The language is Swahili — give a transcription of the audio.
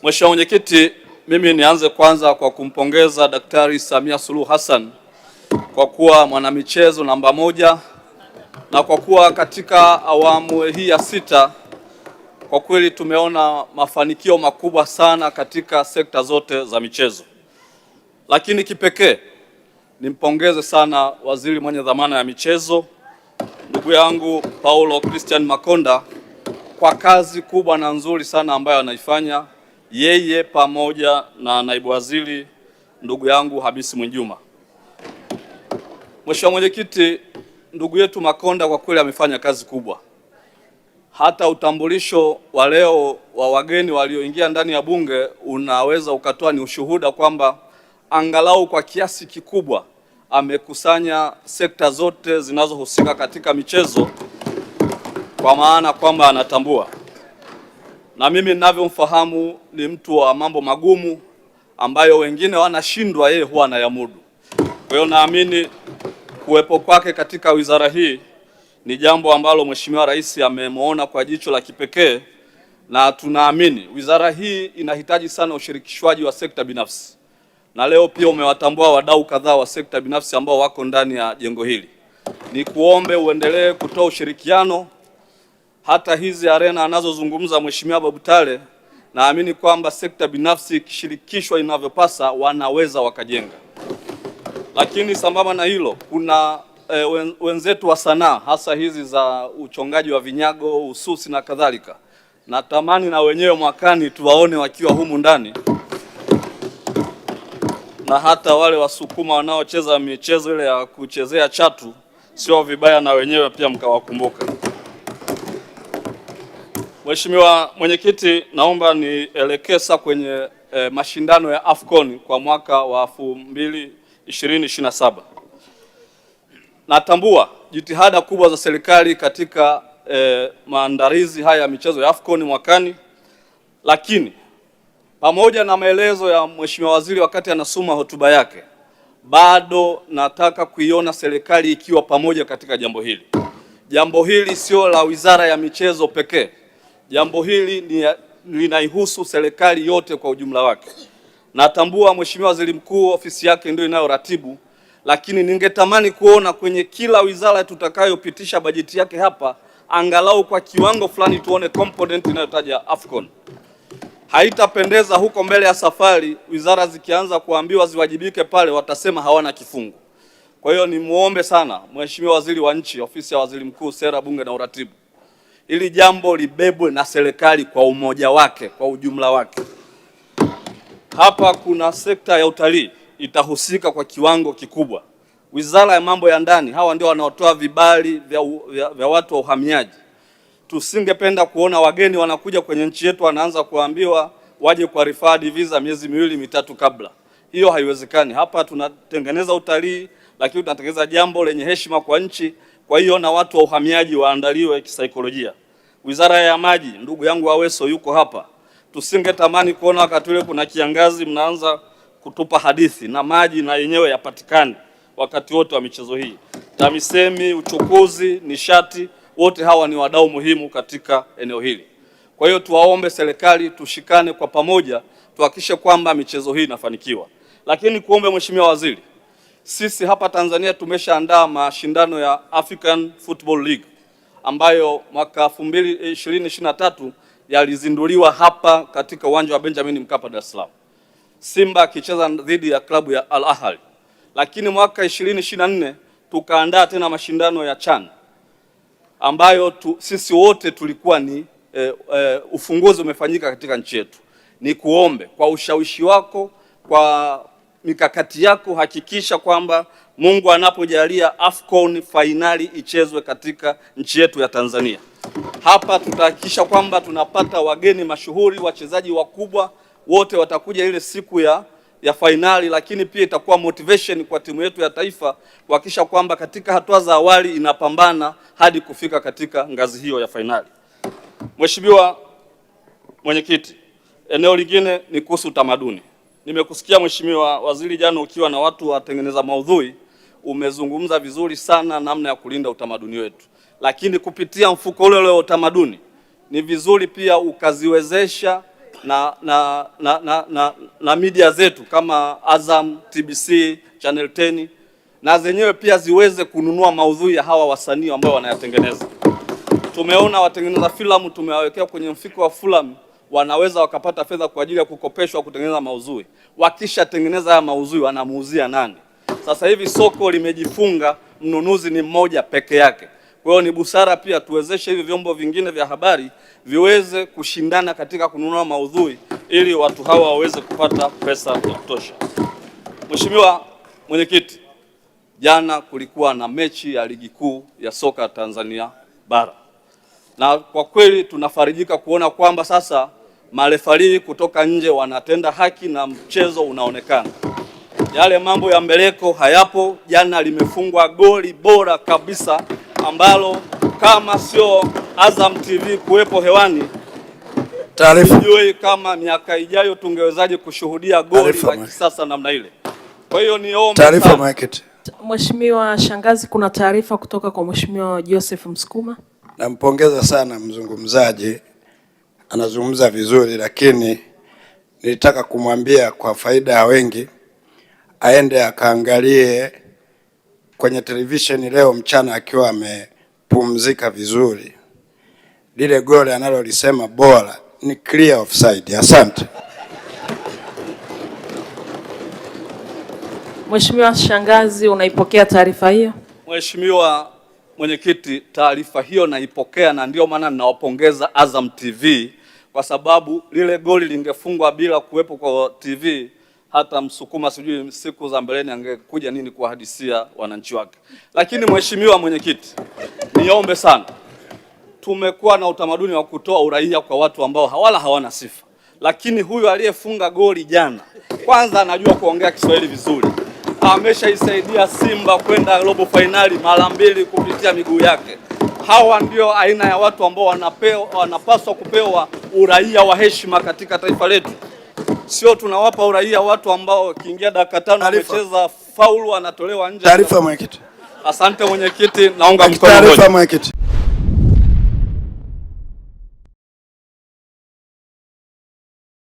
Mheshimiwa Mwenyekiti, mimi nianze kwanza kwa kumpongeza Daktari Samia Suluhu Hassan kwa kuwa mwanamichezo namba moja na kwa kuwa katika awamu hii ya 6 kwa kweli tumeona mafanikio makubwa sana katika sekta zote za michezo. Lakini kipekee nimpongeze sana waziri mwenye dhamana ya michezo ndugu yangu Paulo Christian Makonda kwa kazi kubwa na nzuri sana ambayo anaifanya yeye pamoja na naibu waziri ndugu yangu Hamisi Mwinjuma. Mheshimiwa Mwenyekiti, ndugu yetu Makonda kwa kweli amefanya kazi kubwa. Hata utambulisho wa leo wa wageni walioingia ndani ya bunge unaweza ukatoa ni ushuhuda kwamba angalau kwa kiasi kikubwa amekusanya sekta zote zinazohusika katika michezo, kwa maana kwamba anatambua. Na mimi ninavyomfahamu ni mtu wa mambo magumu ambayo wengine wanashindwa, yeye huwa anayamudu. Kwa hiyo naamini kuwepo kwake katika wizara hii ni jambo ambalo Mheshimiwa Rais amemuona kwa jicho la kipekee, na tunaamini wizara hii inahitaji sana ushirikishwaji wa sekta binafsi. Na leo pia umewatambua wadau kadhaa wa sekta binafsi ambao wako ndani ya jengo hili. Ni kuombe uendelee kutoa ushirikiano. Hata hizi arena anazozungumza Mheshimiwa Babu Tale, naamini kwamba sekta binafsi ikishirikishwa inavyopasa wanaweza wakajenga. Lakini sambamba na hilo kuna wenzetu wa sanaa, hasa hizi za uchongaji wa vinyago, ususi na kadhalika. Natamani na wenyewe mwakani tuwaone wakiwa humu ndani, na hata wale wasukuma wanaocheza michezo ile ya kuchezea chatu, sio vibaya na wenyewe pia mkawakumbuka. Mheshimiwa Mwenyekiti, naomba nielekeza kwenye mashindano ya AFCON kwa mwaka wa 2027. Natambua jitihada kubwa za serikali katika maandalizi haya ya michezo ya AFCON mwakani, lakini pamoja na maelezo ya Mheshimiwa Waziri wakati anasoma hotuba yake, bado nataka kuiona serikali ikiwa pamoja katika jambo hili. Jambo hili sio la Wizara ya Michezo pekee. Jambo hili linaihusu serikali yote kwa ujumla wake. Natambua Mheshimiwa Waziri Mkuu ofisi yake ndio inayoratibu, lakini ningetamani kuona kwenye kila wizara tutakayopitisha bajeti yake hapa, angalau kwa kiwango fulani tuone component inayotaja AFCON. Haitapendeza huko mbele ya safari wizara zikianza kuambiwa ziwajibike pale, watasema hawana kifungu. Kwa hiyo nimuombe sana Mheshimiwa Waziri wa Nchi, ofisi ya Waziri Mkuu, Sera, Bunge na Uratibu, ili jambo libebwe na serikali kwa umoja wake, kwa ujumla wake. Hapa kuna sekta ya utalii itahusika kwa kiwango kikubwa. Wizara ya Mambo ya Ndani, hawa ndio wanaotoa vibali vya watu wa uhamiaji. Tusingependa kuona wageni wanakuja kwenye nchi yetu wanaanza kuambiwa waje kwa referred visa miezi 2-3 kabla. Hiyo haiwezekani. Hapa tunatengeneza utalii, lakini tunatengeneza jambo lenye heshima kwa nchi. Kwa hiyo na watu wa uhamiaji waandaliwe kisaikolojia. Wizara ya Maji, ndugu yangu Aweso yuko hapa. Tusingetamani kuona wakati ule kuna kiangazi mnaanza kutupa hadithi, na maji na yenyewe yapatikane wakati wote wa michezo hii. TAMISEMI, uchukuzi, nishati, wote hawa ni wadau muhimu katika eneo hili. Kwa hiyo tuwaombe serikali tushikane kwa pamoja, tuhakikishe kwamba michezo hii inafanikiwa. Lakini kuombe Mheshimiwa Waziri, sisi hapa Tanzania tumeshaandaa mashindano ya African Football League ambayo mwaka 2023 yalizinduliwa hapa katika uwanja wa Benjamin Mkapa, Dar es Salaam. Simba akicheza dhidi ya klabu ya Al Ahly. Lakini mwaka 2024 tukaandaa tena mashindano ya CHAN ambayo sisi wote tulikuwa ni ufunguzi umefanyika katika nchi yetu. Ni kuombe kwa ushawishi wako, kwa mikakati yako, hakikisha kwamba Mungu anapojalia AFCON finali ichezwe katika nchi yetu ya Tanzania. Hapa tutahakikisha kwamba tunapata wageni mashuhuri, wachezaji wakubwa, wote watakuja ile siku ya finali, lakini pia itakuwa motivation kwa timu yetu ya taifa kuhakikisha kwamba katika hatua za awali inapambana hadi kufika katika ngazi hiyo ya finali. Mheshimiwa Mwenyekiti, eneo lingine ni kuhusu utamaduni. Nimekusikia Mheshimiwa Waziri jana ukiwa na watu watengeneza maudhui, umezungumza vizuri sana namna ya kulinda utamaduni wetu. Lakini kupitia mfuko ule wa utamaduni ni vizuri pia ukaziwezesha na media zetu kama Azam, TBC, Channel 10 na zenyewe pia ziweze kununua maudhui ya hawa wasanii ambao wanayatengeneza. Tumeona watengeneza filamu tumewawekea kwenye mfuko wa filamu, wanaweza wakapata fedha kwa ajili ya kukopeshwa kutengeneza maudhui. Wakisha tengeneza haya maudhui wanamuuzia nani? Sasa hivi soko limejifunga, mnunuzi ni mmoja peke yake. Kwa hiyo ni busara pia tuwezeshe hivi vyombo vingine vya habari viweze kushindana katika kununua maudhui ili watu hawa waweze kupata pesa ya kutosha. Mheshimiwa Mwenyekiti, jana kulikuwa na mechi ya ligi kuu ya soka Tanzania bara. Na kwa kweli tunafarijika kuona kwamba sasa marefari kutoka nje wanatenda haki na mchezo unaonekana. Yale mambo ya mbeleko hayapo. Jana limefungwa goli bora kabisa ambalo kama sio Azam TV kuwepo hewani, sijui kama miaka ijayo tungewezaje kushuhudia goli la kisasa namna ile. Kwa hiyo niombe taarifa market. Mheshimiwa Shangazi, kuna taarifa kutoka kwa Mheshimiwa Joseph Msukuma. Nampongeza sana mzungumzaji, anazungumza vizuri, lakini nilitaka kumwambia kwa faida ya wengi aende akaangalie kwenye televisheni leo mchana akiwa amepumzika vizuri. Lile goli analolisema bora ni clear offside. Asante. Mheshimiwa Shangazi, unaipokea taarifa hiyo? Mheshimiwa Mwenyekiti, taarifa hiyo naipokea na ndio maana ninawapongeza Azam TV kwa sababu lile goli lingefungwa bila kuwepo kwa TV, hata Msukuma sijui siku za mbeleni angekuja nini kuwahadisia wananchi wake. Lakini Mheshimiwa Mwenyekiti, niombe sana, tumekuwa na utamaduni wa kutoa uraia kwa watu ambao hawana sifa. Lakini huyu aliyefunga goli jana, kwanza anajua kuongea Kiswahili vizuri. Ameshaisaidia Simba kwenda robo finali mara 2 kupitia miguu yake. Hawa ndio aina ya watu ambao wanapaswa kupewa uraia wa heshima katika taifa letu. Sio tunawapa uraia watu ambao kiingia dakika 5 amecheza faulu anatolewa nje. Taarifa Mwenyekiti. Asante Mwenyekiti, naunga mkono. Taarifa Mwenyekiti.